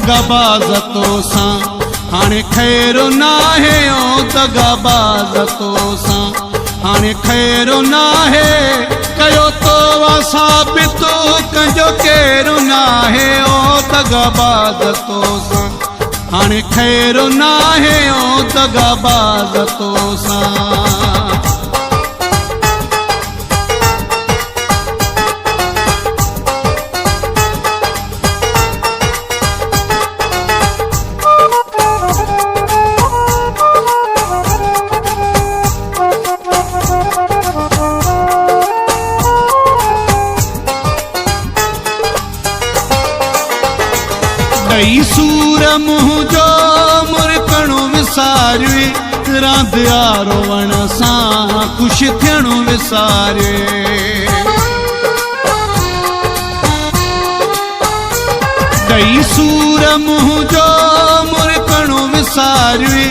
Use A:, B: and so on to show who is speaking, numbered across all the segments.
A: दगाबाज़तो सां हाणे खैर नाहे ओ दगाबाज़तो सां हाणे खैर नाहे कयो तो साबित कंजो केरु नाहे ओ दगाबाज़तो सां हाणे खैर नाहे ओ दगाबाज़तो सां ॾही सूर मुंहुं जो मुरकणो विसारे रांदि यारो वण सां ख़ुशि थियणो विसारे ॾही सूर मुंहुं जो मुरकणो विसारे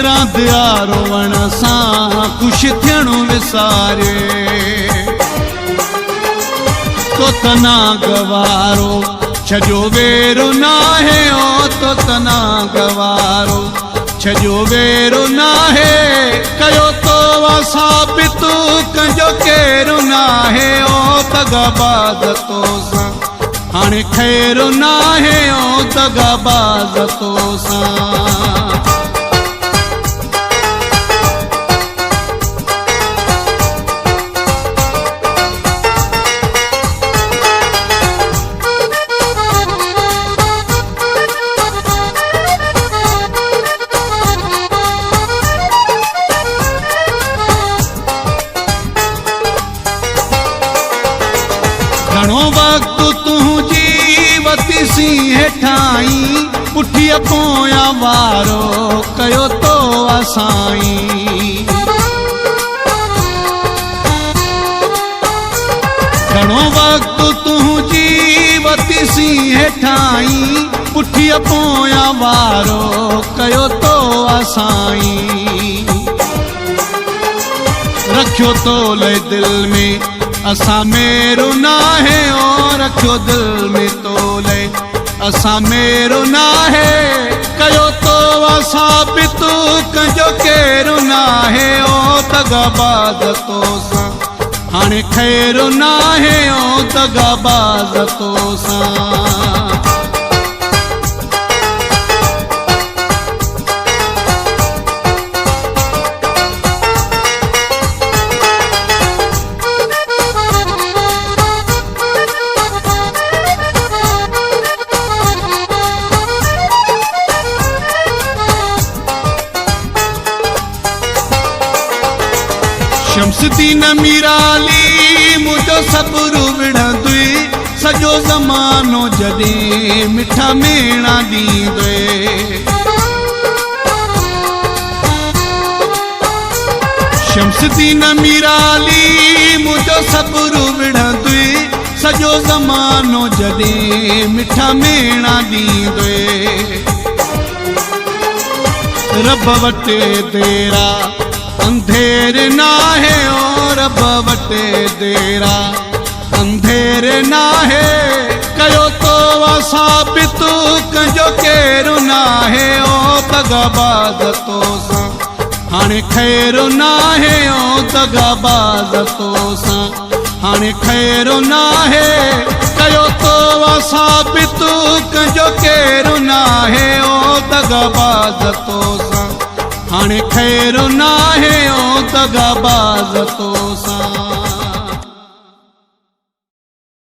A: रांदि यारो वण सां ख़ुशि थियणो विसारे तो तना गवारो छजो वेरो नाहे ओ तो तना गवारो छजो वेरो नाहे कयो तो साबित कंजो केरु नाहे ओ दगाबाज़तो सां हाणे खैर नाहे ओ दगाबाज़तो सां घणो वक्त तूं जीवती सी हेठाई पुठिया पोयां वारो कयो तो असाई घणो वक्त तूं जीवती सी हेठाई पुठिया पोयां वारो कयो तो असाई रखियो तो ले दिल में असा मेरो नाहे ओ रखियो दिल में तोले असा मेरो नाहे कयो तो साबित कंजो केरु नाहे ओ दगाबाज़तो सां हाणे खैर नाहे ओ दगाबाज़तो सां शमसुद्दीन मीराली मुझो सबरू विढ़ंदुई सॼो ज़मानो जॾहिं मिठा मेणा ॾींदुई शमसुद्दीन मीराली मुझो सबरू विढ़ंदुई सॼो ज़मानो जॾहिं मिठा मेणा ॾींदुई रब वटे तेरा अंधेर नाहे ओ रब वटे तेरा अंधेर नाहे कयो तो साबित कंजो केरु नाहे ओ दगाबाज़तो सां हाणे खैर नाहे ओ दगाबाज़तो सां हाणे खैर नाहे कयो तो साबित कंजो केरु नाहे ओ दगाबाज़तो सां हाणे खैर नाहे ओ दगाबाज़तो सां।